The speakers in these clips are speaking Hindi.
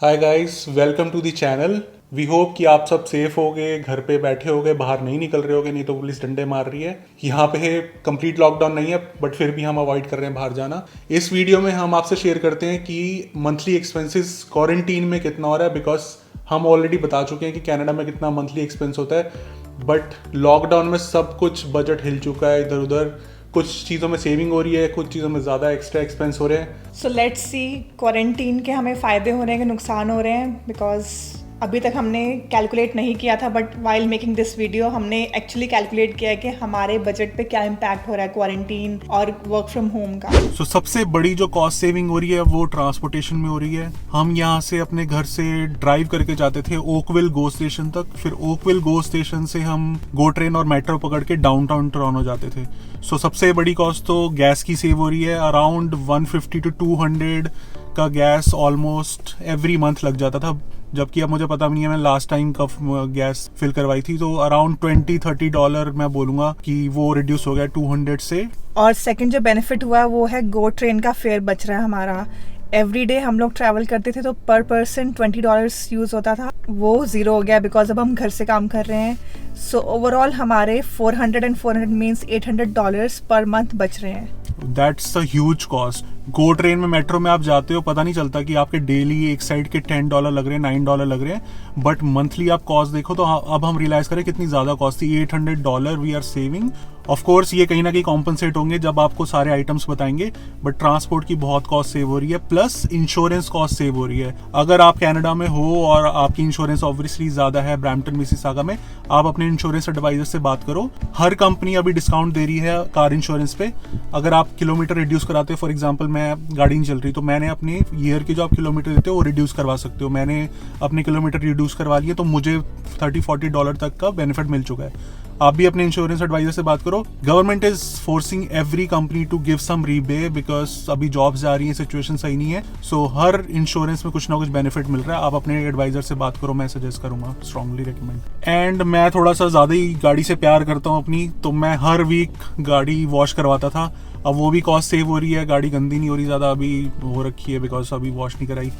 Hi guys, welcome to the channel. We hope कि आप सब सेफ होगे, घर पे बैठे होगे, बाहर नहीं निकल रहे होगे, नहीं तो पुलिस डंडे मार रही है। यहाँ पे कंप्लीट लॉकडाउन नहीं है, बट फिर भी हम अवॉइड कर रहे हैं बाहर जाना। इस वीडियो में हम आपसे शेयर करते हैं कि मंथली एक्सपेंसेस क्वारंटीन में कितना हो रहा है, बिकॉज हम ऑलरेडी बता चुके हैं कि कनाडा में कितना मंथली एक्सपेंस होता है, बट लॉकडाउन में सब कुछ बजट हिल चुका है इधर उधर। कुछ चीज़ों में सेविंग हो रही है, कुछ चीज़ों में ज़्यादा एक्स्ट्रा एक्सपेंस हो रहे हैं। सो लेट्स सी क्वारंटीन के हमें फ़ायदे हो रहे हैं कि नुकसान हो रहे हैं, बिकॉज अभी तक हमने कैलकुलेट नहीं किया था, but while making this video हमने एक्चुअली कैलकुलेट किया है कि हमारे बजट पे क्या इम्पैक्ट हो रहा है क्वारंटीन और वर्क फ्रॉम होम का। सो सबसे बड़ी जो कॉस्ट सेविंग हो रही है वो ट्रांसपोर्टेशन में हो रही है। हम यहाँ से अपने घर से ड्राइव करके जाते थे ओकविल गो स्टेशन तक, फिर ओकविल गो स्टेशन से हम गो ट्रेन और मेट्रो पकड़ के डाउनटाउन टोरंटो जाते थे। सो सबसे बड़ी कॉस्ट तो गैस की सेव हो रही है। अराउंड 150 to 200 का गैस ऑलमोस्ट एवरी मंथ लग जाता था, जबकि अब मुझे पता भी नहीं है मैं लास्ट टाइम कब गैस फिल करवाई थी। तो अराउंड $20-30 मैं बोलूँगा कि वो रिड्यूस हो गया 200 से। और सेकंड जो बेनिफिट हुआ वो है गो ट्रेन का फेयर बच रहा है हमारा। एवरी डे हम लोग ट्रैवल करते थे तो पर पर्सन $20 यूज़ होता था, वो ज़ीरो हो गया बिकॉज अब हम घर से काम कर रहे हैं। सो ओवरऑल हमारे 400 and 400 मीन्स $800 पर मंथ बच रहे हैं। That's a huge cost. Go train में, मेट्रो में आप जाते हो, पता नहीं चलता कि आपके डेली एक साइड के $10 लग रहे हैं, $9 लग रहे हैं, बट मंथली आप कॉस्ट देखो तो अब हम रियलाइज करें कितनी ज़्यादा कॉस्ट थी। $800 we are saving. Of course ये कहीं ना कहीं कॉम्पनसेट होंगे जब आपको सारे आइटम्स बताएंगे, बट ट्रांसपोर्ट की बहुत कॉस्ट सेव हो रही है, प्लस इंश्योरेंस कॉस्ट सेव हो रही है। अगर आप कनाडा में हो और आपकी इंश्योरेंस ऑब्वियसली ज़्यादा है ब्रैम्पटन मिसिसागा में, आप अपने इंश्योरेंस एडवाइजर से बात करो। हर कंपनी अभी डिस्काउंट दे रही है कार इंश्योरेंस पे। अगर आप किलोमीटर रिड्यूस कराते हो, फॉर एग्जाम्पल मैं गाड़ी नहीं चल रही तो मैंने अपने ईयर के जो आप किलोमीटर देते हो वो रिड्यूस करवा सकते हो। मैंने अपने किलोमीटर रिड्यूस करवा लिए तो मुझे $30-40 तक का बेनिफिट मिल चुका है। आप भी अपने इंश्योरेंस एडवाइजर से बात करो। Government is forcing every company to give some rebate, because अभी जॉब्स जा रही है, सिचुएशन सही नहीं है। सो हर इंश्योरेंस में कुछ ना कुछ बेनिफिट मिल रहा है। आप अपने एडवाइजर से बात करो, मैं सजेस्ट करूंगा, स्ट्रांगली रिकमेंड। एंड मैं थोड़ा सा ज़्यादा ही गाड़ी से प्यार करता हूँ अपनी, तो मैं हर वीक गाड़ी वॉश करवाता था। अब वो भी कॉस्ट सेव हो रही है, गाड़ी गंदी नहीं हो रही ज़्यादा अभी हो रखी है बिकॉज अभी वॉश नहीं कराई,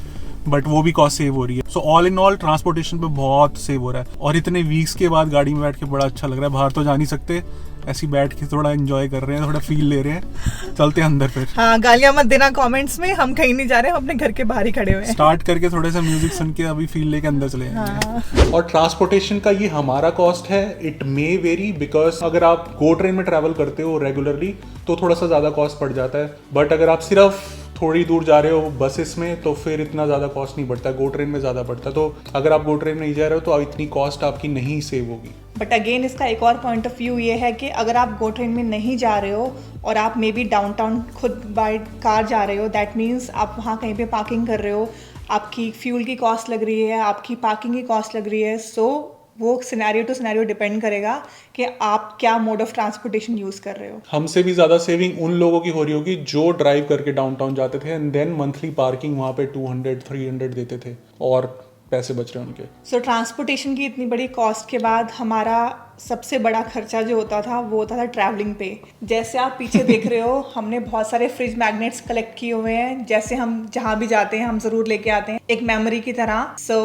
बट वो भी कॉस्ट सेव हो रही है। So all in all transportation पे बहुत सेव हो रहा है। और इतने वीक्स के बाद गाड़ी में बैठ के बड़ा अच्छा लग रहा है। बाहर तो जा नहीं सकते, ऐसी बैठ के थोड़ा एंजॉय कर रहे हैं, थोड़ा फील ले रहे हैं। चलते हैं अंदर फिर। हाँ, गालियां मत देना कमेंट्स में, हम कहीं नहीं जा रहे, हम अपने घर के बाहर ही खड़े हुए हैं। स्टार्ट करके थोड़े से म्यूजिक सुन के अभी फील लेके अंदर चले जाएंगे। और ट्रांसपोर्टेशन का ये हमारा कॉस्ट है, इट मे वेरी, बिकॉज अगर आप गो ट्रेन में ट्रैवल करते हो रेगुलरली तो थोड़ा सा ज़्यादा कॉस्ट पड़ जाता है, बट अगर आप सिर्फ थोड़ी दूर जा रहे हो बसेस में तो फिर इतना ज़्यादा कॉस्ट नहीं पड़ता, गो ट्रेन में ज़्यादा पड़ता है। तो अगर आप गो ट्रेन में नहीं जा रहे हो तो इतनी कॉस्ट आपकी नहीं सेव होगी। बट अगेन इसका एक और पॉइंट ऑफ व्यू ये है कि अगर आप गो ट्रेन में नहीं जा रहे हो और आप मे बी डाउनटाउन खुद बाय कार जा रहे हो, दैट मीन्स आप वहाँ कहीं पे पार्किंग कर रहे हो, आपकी फ्यूल की कॉस्ट लग रही है, आपकी पार्किंग की कॉस्ट लग रही है। सो वो सिनेरियो टू सिनेरियो डिपेंड करेगा कि आप क्या मोड ऑफ ट्रांसपोर्टेशन यूज़ कर रहे हो। हमसे भी ज़्यादा सेविंग उन लोगों की हो रही होगी जो ड्राइव करके डाउनटाउन जाते थे एंड देन मंथली पार्किंग वहाँ पे 200-300 देते थे और पैसे बच रहे हैं उनके। सो ट्रांसपोर्टेशन की इतनी बड़ी कॉस्ट के बाद हमारा सबसे बड़ा खर्चा जो होता था वो होता था ट्रैवलिंग पे। जैसे आप पीछे देख रहे हो, हमने बहुत सारे फ्रिज मैग्नेट्स कलेक्ट किए हुए हैं, जैसे हम जहाँ भी जाते हैं हम ज़रूर लेके आते हैं एक मेमोरी की तरह। सो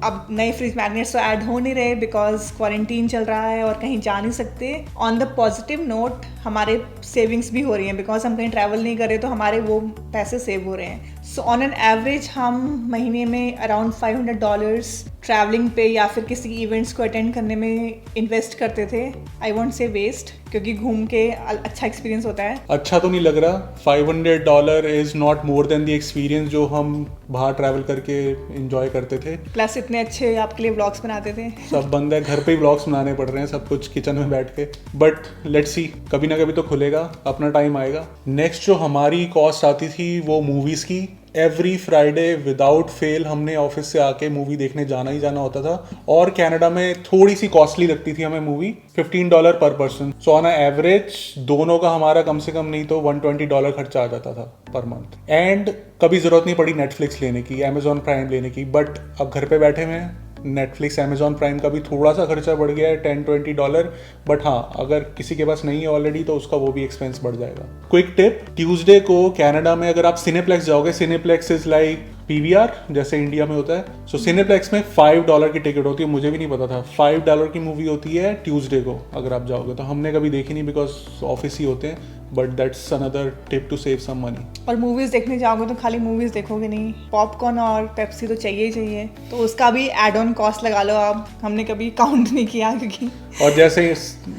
अब नए फ्रिज मैग्नेट्स तो ऐड हो नहीं रहे बिकॉज क्वारंटीन चल रहा है और कहीं जा नहीं सकते। ऑन द पॉजिटिव नोट हमारे सेविंग्स भी हो रही हैं बिकॉज हम कहीं ट्रैवल नहीं कर रहे तो हमारे वो पैसे सेव हो रहे हैं। सो ऑन एन एवरेज हम महीने में अराउंड $500 ट्रैवलिंग पे या फिर किसी इवेंट्स को अटेंड करने में इन्वेस्ट करते थे। आई वोंट से वेस्ट, क्योंकि घूम के अच्छा एक्सपीरियंस होता है। अच्छा तो नहीं लग रहा, $500 is not more than the experience जो हम बाहर ट्रैवल करके एंजॉय करते थे। प्लस इतने अच्छे आपके लिए व्लॉग्स बनाते थे। सब बंद है, घर पे ही व्लॉग्स बनाने पड़ रहे हैं, सब कुछ किचन में बैठ के। बट लेट्स सी, कभी ना कभी तो खुलेगा, अपना टाइम आएगा। नेक्स्ट जो हमारी कॉस्ट आती थी वो मूवीज़ की। एवरी फ्राइडे विदाउट फेल हमने ऑफिस से आके मूवी देखने जाना ही जाना होता था। और कनाडा में थोड़ी सी कॉस्टली लगती थी हमें मूवी, $15 पर पर्सन। सो ऑन एवरेज दोनों का हमारा कम से कम नहीं तो $120 खर्चा आ जाता था पर मंथ। एंड कभी ज़रूरत नहीं पड़ी नेटफ्लिक्स लेने की, अमेजॉन प्राइम लेने की, बट अब घर पे बैठे हुए हैं, नेटफ्लिक्स अमेजॉन प्राइम का भी थोड़ा सा खर्चा बढ़ गया है, $10-20। बट हाँ, अगर किसी के पास नहीं है ऑलरेडी तो उसका वो भी एक्सपेंस बढ़ जाएगा। क्विक टिप, ट्यूसडे को कनाडा में अगर आप सिनेप्लेक्स जाओगे, सिनेप्लेक्स इज लाइक PVR जैसे इंडिया में होता है। सो सिनेप्लेक्स में $5 की टिकट होती है, मुझे भी नहीं पता था। $5 की मूवी होती है ट्यूसडे को अगर आप जाओगे तो। हमने कभी देखी नहीं बिकॉज ऑफिस ही होते हैं, but that's another tip to save some money. और मूवीज देखने जाओगे तो खाली मूवीज देखोगे नहीं, पॉपकॉर्न और पेप्सी तो चाहिए ही चाहिए, तो उसका भी एड ऑन कॉस्ट लगा लो आप। हमने कभी काउंट नहीं किया क्योंकि और जैसे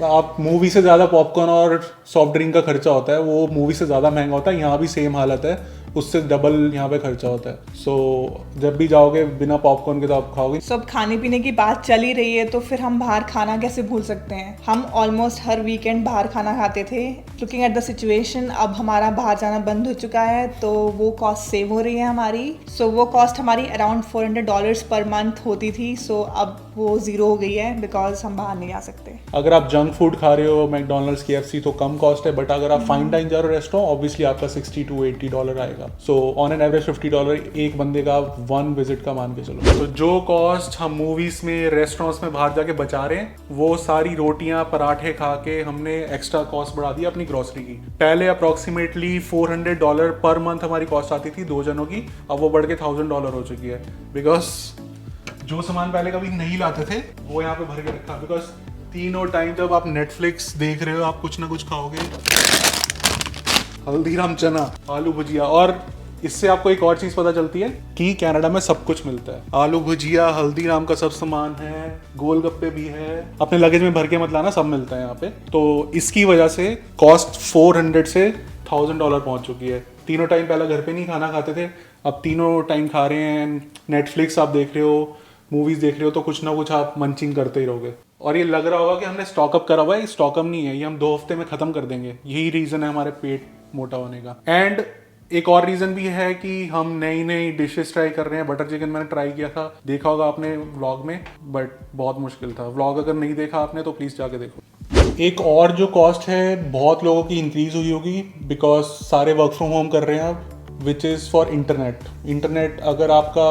आप मूवी से ज़्यादा पॉपकॉर्न और सॉफ्ट ड्रिंक का खर्चा होता है, वो मूवी से ज़्यादा महंगा होता है। यहाँ भी सेम हालत है, उससे डबल यहाँ पे खर्चा होता है। सो जब भी जाओगे बिना पॉपकॉर्न के तो आप खाओगे। सब खाने पीने की बात चल ही रही है तो फिर हम बाहर खाना कैसे भूल सकते हैं। हम ऑलमोस्ट हर वीकेंड बाहर खाना खाते थे। लुकिंग एट द सिचुएशन अब हमारा बाहर जाना बंद हो चुका है तो वो कॉस्ट सेव हो रही है हमारी। सो वो कॉस्ट हमारी अराउंड $400 पर मंथ होती थी। सो अब वो ज़ीरो हो गई है बिकॉज हम बाहर नहीं जा सकते। अगर आप जंक फूड खा रहे हो, मैकडोनल्ड्स, KFC, तो कम कॉस्ट है, बट अगर आप फाइन डाइन जा रहे हो रेस्टोरेंट, ऑब्वियसली आपका $60 to $80 आएगा। सो ऑन एन एवरेज $50 एक बंदे का वन विजिट का मान के चलो। तो जो कॉस्ट हम मूवीज में, रेस्टोरेंट्स में बाहर जाके बचा रहे हैं, वो सारी रोटियां पराठे खा के हमने एक्स्ट्रा कॉस्ट बढ़ा दी अपनी ग्रोसरी की। पहले अप्रोक्सीमेटली $400 पर मंथ हमारी कॉस्ट आती थी 2 जनों की, अब वो बढ़ के $1000 हो चुकी है। बिकॉज जो सामान पहले कभी नहीं लाते थे वो यहाँ पे भर के रखा। बिकॉज तीनों टाइम जब आप नेटफ्लिक्स देख रहे हो आप कुछ ना कुछ खाओगे। हल्दीराम चना, आलू भुजिया, और इससे आपको एक और चीज पता चलती है कि कनाडा में सब कुछ मिलता है। आलू भुजिया, हल्दीराम का सब सामान है, गोलगप्पे भी है। अपने लगेज में भर के मत लाना, सब मिलता है यहाँ पे। तो इसकी वजह से कॉस्ट 400 से $1000 पहुंच चुकी है। तीनों टाइम पहले घर पे नहीं खाना खाते थे, अब तीनों टाइम खा रहे हैं। नेटफ्लिक्स आप देख रहे हो, मूवीज देख रहे हो, तो कुछ ना कुछ आप मंचिंग करते ही रहोगे। और ये लग रहा होगा कि हमने स्टॉकअप करा हुआ है, स्टॉकअप नहीं है, ये हम 2 हफ्ते में खत्म कर देंगे। यही रीजन है हमारे पेट मोटा होने का। एंड एक और रीजन भी है कि हम नई नई डिशेस ट्राई कर रहे हैं। बटर चिकन मैंने ट्राई किया था, देखा होगा आपने व्लॉग में, बट बहुत मुश्किल था। व्लॉग अगर नहीं देखा आपने तो प्लीज जाके देखो। एक और जो कॉस्ट है बहुत लोगों की इंक्रीज हुई होगी बिकॉज सारे वर्क फ्रॉम होम कर रहे हैं अब, विच इज़ फॉर इंटरनेट। अगर आपका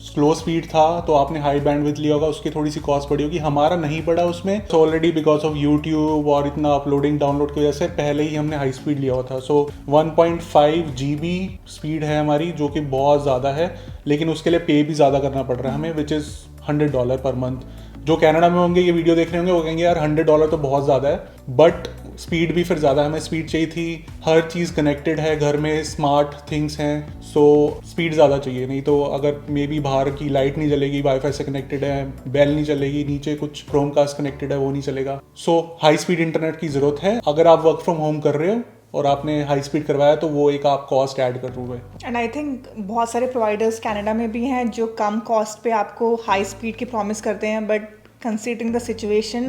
स्लो स्पीड था तो आपने हाई बैंडविड्थ लिया होगा, उसकी थोड़ी सी कॉस्ट पड़ी होगी। हमारा नहीं पड़ा उसमें, तो ऑलरेडी बिकॉज ऑफ यूट्यूब और इतना अपलोडिंग डाउनलोड की वजह से पहले ही हमने हाई स्पीड लिया हुआ था। सो 1.5 GB स्पीड है हमारी, जो कि बहुत ज़्यादा है, लेकिन उसके लिए पे भी ज़्यादा करना पड़ रहा है हमें, विच इज़ $100 पर मंथ। जो कनाडा में होंगे, ये वीडियो देख रहे होंगे, वो कहेंगे यार $100 तो बहुत ज़्यादा है, बट स्पीड भी फिर ज़्यादा है। हमें स्पीड चाहिए थी, हर चीज़ कनेक्टेड है, घर में स्मार्ट थिंग्स हैं, सो स्पीड ज़्यादा चाहिए। नहीं तो अगर मे बी बाहर की लाइट नहीं चलेगी, वाईफाई से कनेक्टेड है, बेल नहीं चलेगी, नीचे कुछ क्रोमकास्ट कनेक्टेड है, वो नहीं चलेगा। सो हाई स्पीड इंटरनेट की ज़रूरत है। अगर आप वर्क फ्रॉम होम कर रहे हो और आपने हाई स्पीड करवाया तो वो एक आप कॉस्ट ऐड कर रहे हैं। एंड आई थिंक बहुत सारे प्रोवाइडर्स कनाडा में भी हैं जो कम कॉस्ट पे आपको हाई स्पीड की प्रॉमिस करते हैं, but considering the situation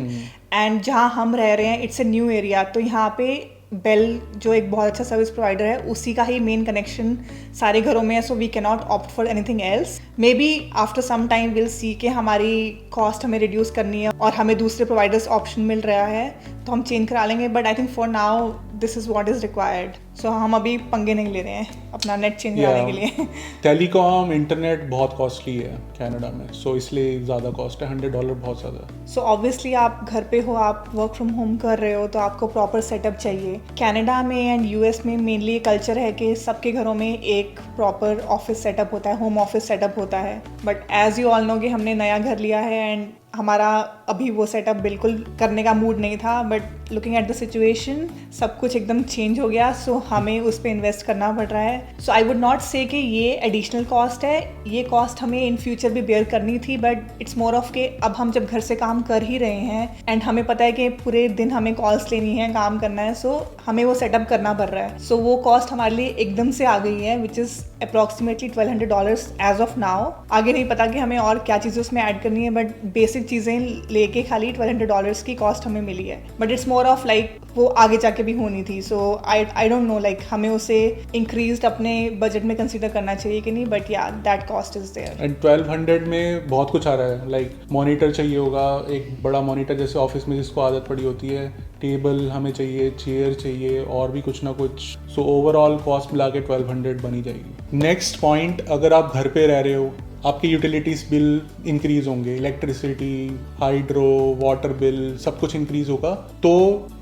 and जहाँ हम रह रहे हैं, इट्स ए न्यू एरिया, तो यहाँ पे बेल जो एक बहुत अच्छा सर्विस प्रोवाइडर है, उसी का ही मेन कनेक्शन सारे घरों में है। So we can not opt for anything else. Maybe after some time will see के हमारी कॉस्ट हमें रिड्यूस करनी है और हमें दूसरे प्रोवाइडर्स ऑप्शन मिल रहा है तो हम चेंज करा लेंगे, but I think for now this is what is required. So हम अभी पंगे नहीं ले रहे हैं अपना नेट चेंज कराने के लिए। टेलीकॉम इंटरनेट बहुत कॉस्टली है कनाडा में, सो इसलिए ज़्यादा कॉस्ट है। $100 बहुत ज़्यादा है। सो ऑब्वियसली आप घर पे हो, आप वर्क फ्रॉम होम कर रहे हो, तो आपको प्रॉपर सेटअप चाहिए। कनाडा में एंड यूएस में मेनली कल्चर है कि सबके घरों में एक प्रॉपर ऑफिस सेटअप होता है, होम ऑफिस सेटअप होता है। But as you all know कि हमने नया घर लिया है एंड हमारा अभी वो सेटअप बिल्कुल करने का मूड नहीं था, but looking at the situation सब कुछ एकदम चेंज हो गया। सो हमें उस पर इन्वेस्ट करना पड़ रहा है। सो आई वुड नॉट से कि ये एडिशनल कॉस्ट है, ये कॉस्ट हमें इन फ्यूचर भी बेयर करनी थी, बट इट्स मोर ऑफ के अब हम जब घर से काम कर ही रहे हैं एंड हमें पता है कि पूरे दिन हमें कॉल्स लेनी है, काम करना है, सो हमें वो सेटअप करना पड़ रहा है। सो वो कॉस्ट हमारे लिए एकदम से आ गई है, which is approximately $1,200 as of now. आगे नहीं पता कि हमें और क्या चीज़ें उसमें ऐड करनी है, बट बेसिक चीज़ें लेके खाली $1,200 की कॉस्ट हमें मिली है। But it's more of like वो आगे जाके भी होनी थी। सो आई डोंट नो लाइक हमें उसे इंक्रीज्ड अपने बजट में कंसीडर करना चाहिए कि नहीं, बट या that cost is there. And 1200 में बहुत कुछ आ रहा है, लाइक मॉनिटर चाहिए होगा, एक बड़ा मॉनिटर जैसे ऑफिस में जिसको आदत पड़ी होती है, टेबल हमें चाहिए, चेयर चाहिए, और भी कुछ ना कुछ। सो ओवरऑल कॉस्ट मिला के 1200 बनी जाएगी। नेक्स्ट पॉइंट, अगर आप घर पे रह रहे हो, आपके यूटिलिटीज़ बिल इंक्रीज होंगे, इलेक्ट्रिसिटी, हाइड्रो, वाटर बिल, सब कुछ इंक्रीज होगा। तो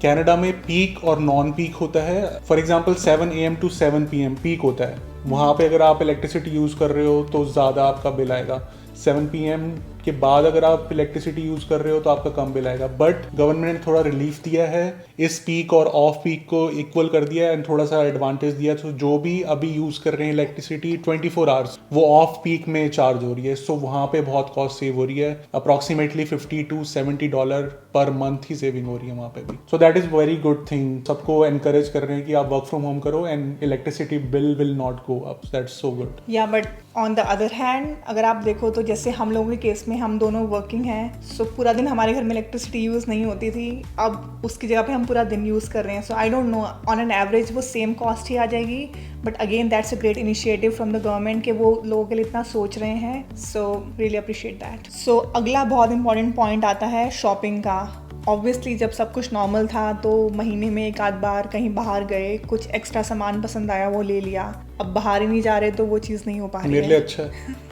कनाडा में पीक और नॉन पीक होता है। For example 7 AM to 7 PM peak होता है, वहाँ पे अगर आप इलेक्ट्रिसिटी यूज़ कर रहे हो तो ज़्यादा आपका बिल आएगा। 7 PM के बाद अगर आप इलेक्ट्रिसिटी यूज़ कर रहे हो तो आपका कम बिल आएगा। बट गवर्नमेंट ने थोड़ा रिलीफ दिया है, इस पीक और ऑफ पीक को इक्वल कर दिया है एंड थोड़ा सा एडवांटेज दिया। तो जो भी अभी यूज़ कर रहे हैं इलेक्ट्रिसिटी 24 आवर्स, वो ऑफ पीक में चार्ज हो रही है। सो वहाँ पे बहुत कॉस्ट सेव हो रही है, approximately $50 to $70 per month he saving हो रही है वहाँ पे भी। So that is very good thing. सबको एनकरेज कर रहे हैं कि आप वर्क फ्रॉम होम करो and electricity bill will not go up. That's so good. Yeah but on the other hand अगर आप देखो तो जैसे हम लोगों के केस में हम दोनों वर्किंग हैं, सो पूरा दिन हमारे घर में इलेक्ट्रिसिटी यूज़ नहीं होती थी, अब उसकी जगह पे हम पूरा दिन यूज़ कर रहे हैं। So I don't know, on an average वो सेम कॉस्ट ही आ जाएगी। But again that's a great initiative from the government कि वो लोगों के लिए इतना सोच रहे हैं। So really appreciate that. So अगला बहुत इंपॉर्टेंट पॉइंट आता है शॉपिंग का। ऑब्वियसली जब सब कुछ नॉर्मल था तो महीने में एक आध बार कहीं बाहर गए, कुछ एक्स्ट्रा सामान पसंद आया वो ले लिया। अब बाहर ही नहीं जा रहे तो वो चीज़ नहीं हो पा रही है। मेरे लिए अच्छा है।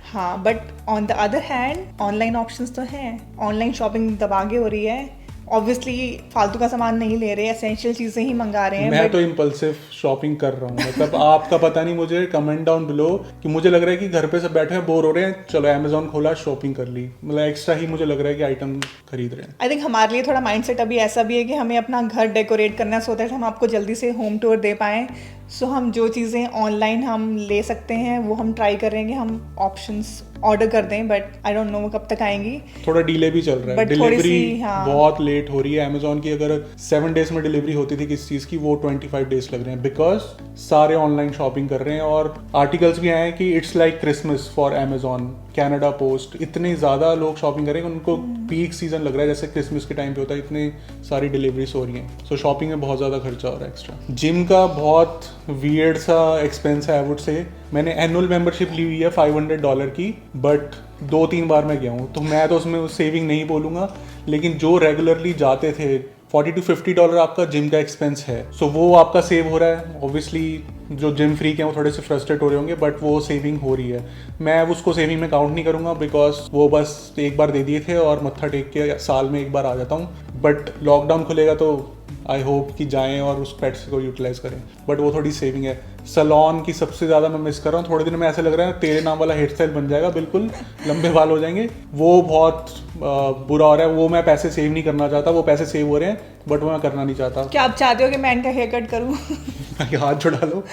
हाँ, but on the other hand online options तो हैं। ऑनलाइन शॉपिंग दबागे हो रही है। ऑब्वियसली फालतू का सामान नहीं ले रहे, एसेंशियल चीज़ें ही मंगा रहे हैं। मैं तो इम्पल्सिव शॉपिंग कर रहा हूँ। मतलब आपका पता नहीं, मुझे कमेंट डाउन बिलो कि मुझे लग रहा है कि घर पे सब बैठे हैं, बोर हो रहे हैं, चलो अमेजोन खोला, शॉपिंग कर ली। मतलब एक्स्ट्रा ही मुझे लग रहा है कि आइटम खरीद रहे हैं। आई थिंक हमारे लिए थोड़ा माइंडसेट अभी ऐसा भी है कि हमें अपना घर डेकोरेट करना है, सो दैट हम आपको जल्दी से होम टूर दे पाएँ। सो हम जो चीज़ें ऑनलाइन हम ले सकते हैं वो हम ट्राई कर रहे हैं कि हम ऑप्शंस ऑर्डर कर दें, बट आई डोंट नो वो कब तक आएंगी। थोड़ा डिले भी चल रहा है, But थोड़ी डिलीवरी सी, हाँ। बहुत लेट हो रही है। अमेजोन की अगर 7 डेज में डिलीवरी होती थी किसी चीज़ की, वो 25 डेज लग रहे हैं, बिकॉज सारे ऑनलाइन शॉपिंग कर रहे हैं। और आर्टिकल्स भी आए हैं कि it's like Christmas for Amazon, Canada post, इतने ज़्यादा लोग शॉपिंग करेंगे, उनको पीक सीजन लग रहा है जैसे क्रिसमस के टाइम पे होता है, इतनी सारी डिलीवरीज हो रही हैं। सो शॉपिंग में बहुत ज़्यादा खर्चा हो रहा है एक्स्ट्रा। जिम का बहुत वियर्ड सा एक्सपेंस है आई वुड से। मैंने एनुअल मेंबरशिप ली हुई है $500 की, बट 2-3 बार मैं गया हूँ, तो मैं तो उसमें सेविंग नहीं बोलूँगा। लेकिन जो रेगुलरली जाते थे, $40 to $50 आपका जिम का एक्सपेंस है, सो वो आपका सेव हो रहा है। ऑब्वियसली जो जिम फ्रीक हैं वो थोड़े से फ्रस्ट्रेट हो रहे होंगे, बट वो सेविंग हो रही है। मैं उसको सेविंग में काउंट नहीं करूँगा, बिकॉज वो बस एक बार दे दिए थे और मत्था टेक के साल में एक बार आ जाता हूँ। बट लॉकडाउन खुलेगा तो आई होप कि जाएं और उस पेट्स को यूटिलाइज करें, बट वो थोड़ी सेविंग है। सैलून की सबसे ज़्यादा मैं मिस कर रहा हूँ। थोड़े दिन में ऐसा लग रहा है तेरे नाम वाला हेयर स्टाइल बन जाएगा, बिल्कुल लंबे बाल हो जाएंगे। वो बहुत बुरा हो रहा है। वो मैं पैसे सेव नहीं करना चाहता, वो पैसे सेव हो रहे हैं बट वो मैं करना नहीं चाहता। क्या आप चाहते हो कि मैं इनका हेयर कट करूँ? हाथ छुड़ा लो।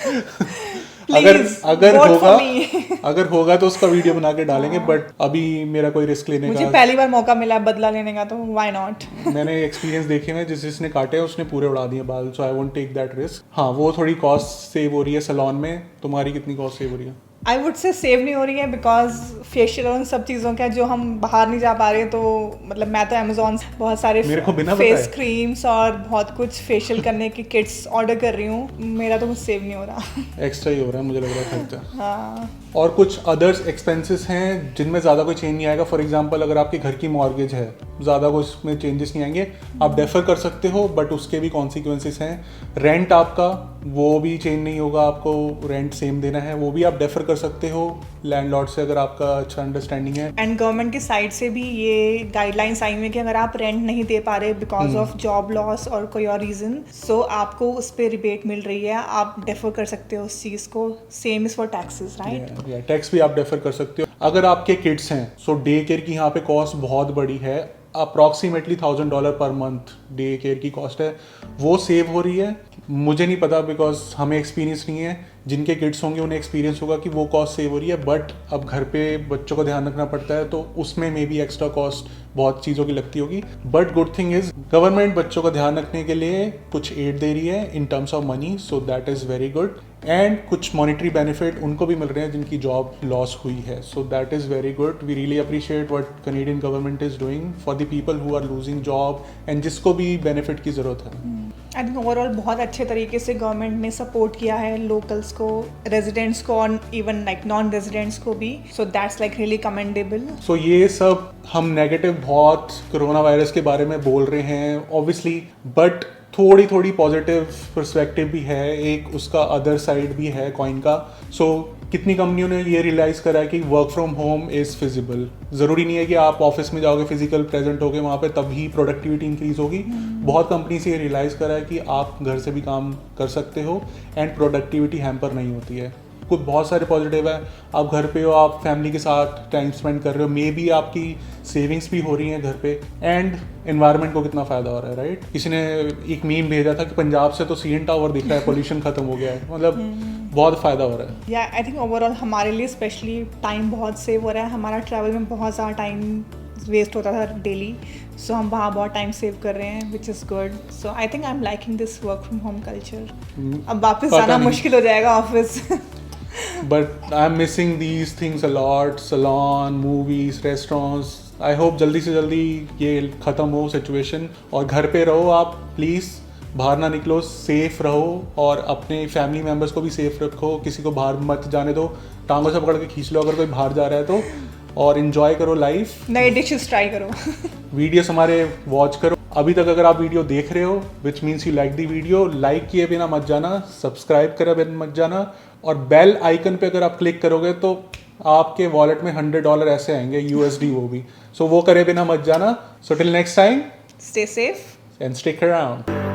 Please, अगर vote होगा for me. अगर होगा तो उसका वीडियो बना के डालेंगे, बट अभी मेरा कोई रिस्क लेने मुझे का, पहली बार मौका मिला है बदला लेने का, तो व्हाई नॉट। मैंने एक्सपीरियंस देखे हैं, जिसने काटे हैं उसने पूरे उड़ा दिए बाल, so I won't take that risk. हाँ, वो थोड़ी कॉस्ट सेव हो रही है सैलून में। तुम्हारी कितनी कॉस्ट सेव हो रही है? आई वुड से सेव नहीं हो रही है, बिकॉज फेशियल और उन सब चीज़ों का जो हम बाहर नहीं जा पा रहे, तो मतलब मैं तो अमेजोन से बहुत सारे मेरे को बिना फेस बताए। क्रीम्स और बहुत कुछ फेशियल करने की किट्स ऑर्डर कर रही हूँ। मेरा तो कुछ सेव नहीं हो रहा। एक्स्ट्रा ही हो रहा है मुझे लग रहा है खर्चा। हाँ, और कुछ अदर्स एक्सपेंसेस हैं जिनमें ज़्यादा कोई चेंज नहीं आएगा। फॉर एग्जांपल अगर आपके घर की मॉर्गेज है, ज़्यादा कुछ उसमें चेंजेस नहीं आएंगे, आप डेफर कर सकते हो, बट उसके भी कॉन्सिक्वेंसेस हैं। रेंट आपका, वो भी चेंज नहीं होगा, आपको रेंट सेम देना है, वो भी आप डेफर कर सकते हो लैंडलॉर्ड से अगर आपका अच्छा अंडरस्टैंडिंग है। एंड गवर्नमेंट की साइड से भी ये गाइडलाइंस आई हुई है कि अगर आप रेंट नहीं दे पा रहे बिकॉज ऑफ जॉब लॉस और कोई और रीज़न, सो आपको उस पर रिबेट मिल रही है, आप डेफर कर सकते हो उस चीज़ को। Same is for taxes, right? Tax भी आप डेफर कर सकते हो। अगर आपके किड्स हैं, सो डे केयर की यहाँ पे कॉस्ट बहुत बड़ी है। Approximately $1000 per month day care की कॉस्ट है, वो सेव हो रही है। मुझे नहीं पता बिकॉज हमें एक्सपीरियंस नहीं है। जिनके किड्स होंगे उन्हें एक्सपीरियंस होगा कि वो कॉस्ट सेव हो रही है, बट अब घर पे बच्चों का ध्यान रखना पड़ता है, तो उसमें मे बी एक्स्ट्रा कॉस्ट बहुत चीज़ों की लगती होगी। But good thing is government बच्चों का ध्यान रखने के लिए कुछ एड दे रही है in terms of money, so that is very good. And कुछ मॉनिटरी बेनिफिट उनको भी मिल रहे हैं जिनकी जॉब लॉस हुई है, so that is very good. We really appreciate what Canadian government is doing for the people who are losing job and जिसको भी बेनिफिट की ज़रूरत है। आई थिंक ओवरऑल बहुत अच्छे तरीके से गवर्नमेंट ने सपोर्ट किया है लोकल्स को, रेजिडेंट्स को और इवन लाइक नॉन रेजिडेंट्स को भी, so that's like really commendable. So ये सब हम नेगेटिव बहुत कोरोना वायरस के बारे में बोल रहे हैं ऑब्वियसली, बट थोड़ी थोड़ी पॉजिटिव पर्सपेक्टिव भी है, एक उसका अदर साइड भी है कॉइन का। सो कितनी कंपनियों ने ये रियलाइज़ करा है कि work from home is feasible. ज़रूरी नहीं है कि आप ऑफिस में जाओगे फिजिकल प्रेजेंट होगे वहाँ पे तभी प्रोडक्टिविटी इंक्रीज होगी। बहुत कंपनी से ये रियलाइज़ करा है कि आप घर से भी काम कर सकते हो एंड प्रोडक्टिविटी हैम्पर नहीं होती है। कुछ बहुत सारे पॉजिटिव है, आप घर पे हो, आप फैमिली के साथ टाइम स्पेंड कर रहे हो, मे बी आपकी सेविंग्स भी हो रही हैं घर पे, एंड एनवायरनमेंट को कितना फ़ायदा हो रहा है, राइट। किसी ने एक मीम भेजा था कि पंजाब से तो CN टावर दिख रहा है, पोल्यूशन खत्म हो गया है, मतलब बहुत फ़ायदा हो रहा है। या आई थिंक ओवरऑल हमारे लिए स्पेशली टाइम बहुत सेव हो रहा है। हमारा ट्रैवल में बहुत ज़्यादा टाइम वेस्ट होता था डेली, सो हम वहाँ बहुत टाइम सेव कर रहे हैं, which is good. So I think I am liking this work from home culture. अब वापस जाना मुश्किल हो जाएगा office. But I am missing these things a lot, salon, movies, restaurants. I hope जल्दी से जल्दी ये ख़त्म हो सिचुएशन, और घर पे रहो आप प्लीज़, बाहर ना निकलो, सेफ रहो और अपने फैमिली मेम्बर्स को भी सेफ रखो, किसी को बाहर मत जाने दो, टांगों से पकड़ के खींच लो अगर कोई बाहर जा रहा है तो, और इन्जॉय करो लाइफ। नए डिशेस ट्राई करो। वीडियोस हमारे वॉच करो। अभी तक अगर आप वीडियो देख रहे हो which means you like the video, like किए बिना मत जाना, सब्सक्राइब करे बिना मत जाना, और बेल आइकन पे अगर आप क्लिक करोगे तो आपके वॉलेट में $100 ऐसे आएंगे, USD वो भी, सो वो करे बिना मत जाना। So till next time, stay safe and stick around.